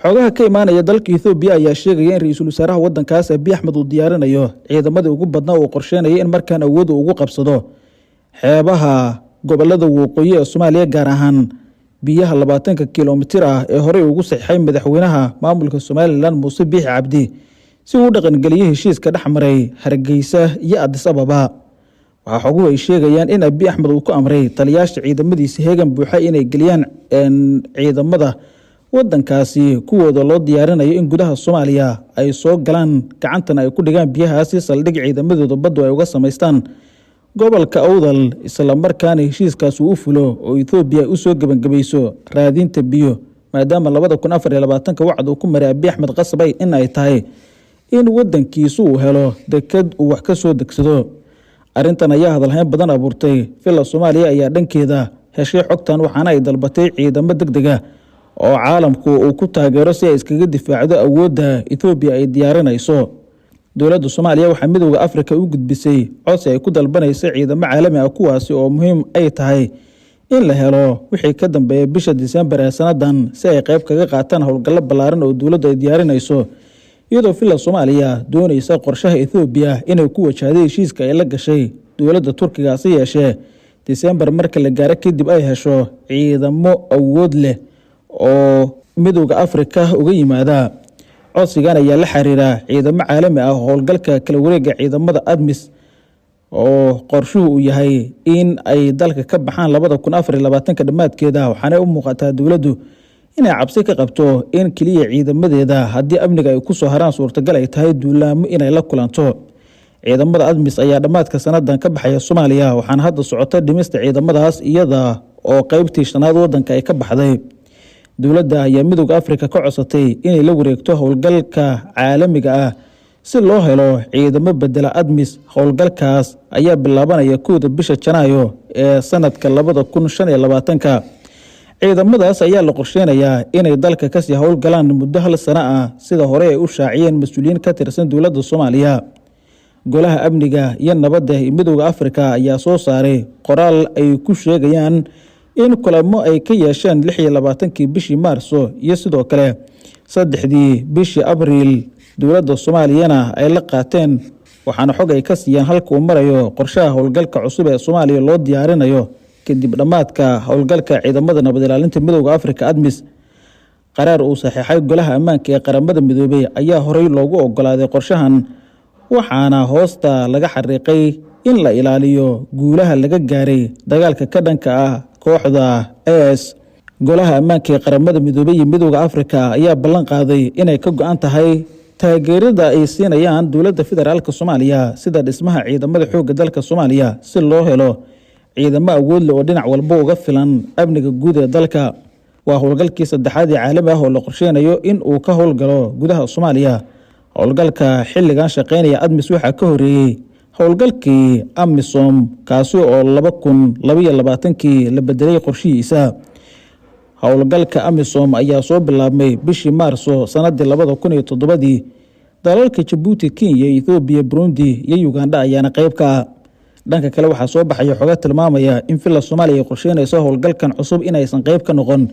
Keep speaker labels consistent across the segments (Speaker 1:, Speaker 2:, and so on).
Speaker 1: xogaha ka imaanaya dalka Ethiopia ayaa sheegaya in ra'iisul wasaaraha wadankaas Abiy Ahmed uu diyaarinayo ciidamadii ugu badnaa oo qorsheynaya in markaan awood ugu qabsado xeebaha gobolada waqooyi ee Soomaaliya gaar ahaan biyaha 20 kiiloomitir ah ee hore ugu saxay madaxweynaha maamulka Somaliland Muuse Biixi Cabdi si uu dhaqan galiyay heshiiska dhaxmaray Hargeysa iyo Addis Ababa. waxa xoguhu ay sheegayaan in Abiy Ahmed uu ku amray taliyaasha ciidamadiisa heegan buuxa inay galiyaan ciidamada wadankaasi kuwooda loo diyaarinayo in gudaha Soomaaliya ay soo galaan gacantana ay ku dhigaan biyahaasi saldhig ciidamadooda baddu ay uga sameystaan gobolka Awdal isla markaana heshiiskaas uu fulo oo Ethiopia u soo gabagabayso raadinta biyo maadaama 2024 wacd uu ku maray Abiy Ahmed qasbay in ay tahay in wadankiisu uu helo dekad uu wax ka soo degsado. arrintan ayaa hadalhayn badan abuurtay fila Soomaaliya ayaa dhankeeda heshay xogtan waxaana ay dalbatay ciidamo degdeg ah oo caalamku uu ku taageero si ay iskaga difaacdo awoodda Ethiopia ay diyaarinayso. dowladda Soomaaliya waxa midowga Afrika u gudbisay codsi ay ku dalbanayso ciidamo caalami ah kuwaasi oo muhiim ay tahay in la helo wixii ka dambeeyay bisha December ee sanadan si ay qayb kaga qaataan howlgallo ballaaran oo dowladda ay diyaarinayso iyadoo fila Soomaaliya doonaysa qorshaha Ethiopia inay ku wajahday heshiiska ay la gashay dowladda Turkiga si yeeshee December marka la gaaro kadib ay hesho ciidamo awood leh oo midowga Afrika uga yimaada. codsigan ayaa la xiriira ciidamo caalami ah howlgalka kala wareega ciidamada ADMIS oo qorshuhu uu yahay in ay dalka ka baxaan 2024 dhamaadkeeda waxaana u muuqataa dowladdu inay cabsi ka qabto in kaliya ciidamadeeda haddii amniga ay ku soo haraan suurtagal ay tahay duulaamo inay la kulanto. ciidamada ADMIS ayaa dhamaadka sanadan ka baxaya Soomaaliya waxaana hadda socota dhimista ciidamadaas iyada oo qaybtii shanaad wadanka ay ka baxday. dowladda ayaa midowga Afrika ka codsatay inay la wareegto howlgalka caalamiga ah si loo helo ciidamo bedela ADMIS. howlgalkaas ayaa bilaabanaya 1 bisha Janaayo ee sanadka 2025. ciidamadaas ayaa la qorsheynayaa inay dalka ka sii howlgalaan muddo hal sano ah sida hore ay u shaaciyeen mas'uuliyiin ka tirsan dowladda Soomaaliya. golaha amniga iyo nabadda ee midowga Afrika ayaa soo saaray qoraal ay ku sheegayaan in kulamo ay ka yeesheen 26 bishii Maarso iyo sidoo kale 3 bishii Abriil dowladda Soomaaliyana ay la qaateen waxaana xog ay ka siiyeen halka uu marayo qorshaha howlgalka cusub ee Soomaaliya loo diyaarinayo kadib dhamaadka howlgalka ciidamada nabad ilaalinta midowga Afrika ADMIS. qaraar uu saxiixay golaha ammaanka ee qaramada midoobay ayaa horey loogu ogolaaday qorshahan waxaana hoosta laga xariiqay in la ilaaliyo guulaha laga gaaray dagaalka ka dhanka ah kooxda AS. golaha ammaanka ee qaramada midoobay iyo midowga Afrika ayaa ballan qaaday inay ka go'an tahay taageerada ay siinayaan dowladda federaalka Soomaaliya sida dhismaha ciidamada xoogga dalka Soomaaliya si loo helo ciidamo awood leh oo dhinac walba uga filan amniga guud ee dalka. waa howlgalkii saddexaad ee caalami ah oo la qorsheynayo in uu ka howlgalo gudaha Soomaaliya. howlgalka xilligan shaqeynaya ADMIS waxaa ka horeeyay howlgalkii AMISOM kaasi oo 2022 la bedelay qorshihiisa. howlgalka AMISOM ayaa soo bilaabmay bishii Maarso sanadii 2007. dalalka Djibouti, Kenya, Ethiopia, Burundi iyo Uganda ayaana qayb ka ah. dhanka kale waxaa soo baxaya xogo tilmaamaya in fila Soomaaliya ay qorsheynayso howlgalkan cusub inaysan qayb ka noqon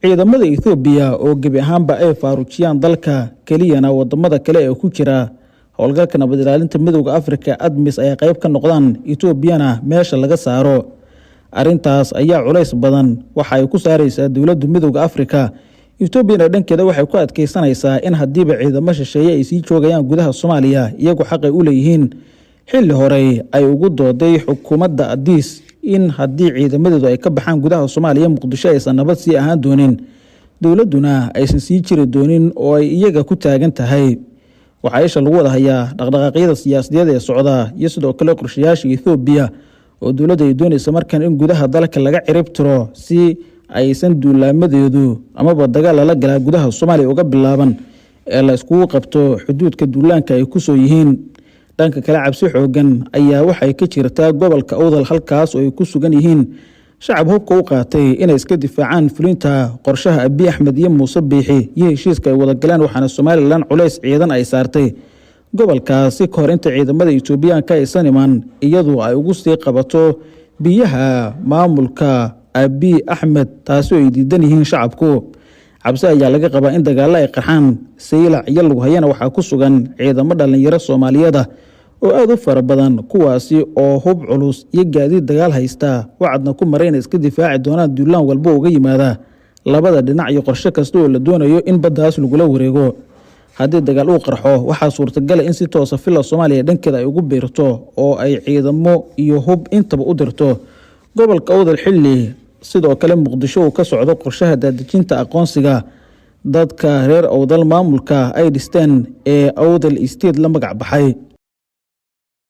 Speaker 1: ciidamada Ethiopia oo gebi ahaanba ay faarujiyaan dalka kaliyana wadamada kale ee ku jira howlgalka nabad ilaalinta midowga Afrika ADMIS ay qayb ka noqdaan Ethiopiana meesha laga saaro. arrintaas ayaa culays badan waxa ay ku saaraysaa dowladda midowga Afrika. Ethiopia dhankeeda waxay ku adkeysanaysaa in hadiiba ciidamo shisheeye ay sii joogayaan gudaha Soomaaliya iyagu xaq ay u leeyihiin. xilli hore ay ugu dooday xukuumadda Addis in haddii ciidamadeedu ay ka baxaan gudaha Soomaaliya Muqdisho aysan nabad sii ahaan doonin dowladuna aysan sii jiri doonin oo ay iyaga ku taagan tahay. waxaa isha lagu wada hayaa dhaqdhaqaaqyada siyaasadeed ee socda iyo sidoo kale qorshayaasha Ethiopia oo dowladda ay doonayso markan in gudaha dalka laga cirib tiro si aysan duulaamadeedu amaba dagaal la galaa gudaha Soomaaliya uga bilaaban ee la isku qabto xuduudka duulaanka ay ku soo yihiin. dhanka kale cabsi xoogan ayaa waxay ka jirtaa gobolka Awdal halkaas oo ay ku sugan yihiin shacab hubka u qaatay inay iska difaacaan fulinta qorshaha Abiy Ahmed iyo Muuse Biixi iyo heshiiska ay wada galeen waxaana Somaliland culays ciidan ay saartay gobolkaasi ka hor inta ciidamada Etoobiyaanka aysan iman iyadoo ay ugu sii qabato biyaha maamulka Abiy Ahmed taasoo ay diidan yihiin shacabku. cabsi ayaa laga qabaa in dagaalo ay qarxaan saylac iyo lagu hayana waxaa ku sugan ciidamo dhalinyaro Soomaaliyeed oo aad u fara badan kuwaasi oo hub culus iyo gaadiid dagaal haysta wacadna ku mareen iska difaaci doonaan duulaan walba uga yimaada labada dhinac iyo qorshe kasta oo la doonayo in baddaas lagula wareego. haddii dagaal uu qarxo waxaa suurtagal ah in si toos ah filla Soomaaliya dhankeeda ay ugu beerto oo ay ciidamo iyo hub intaba u dirto gobolka Awdal xilli sidoo kale Muqdisho uu ka socdo qorshaha daadejinta aqoonsiga dadka reer Awdal maamulka ay dhisteen ee Awdal State la magac baxay.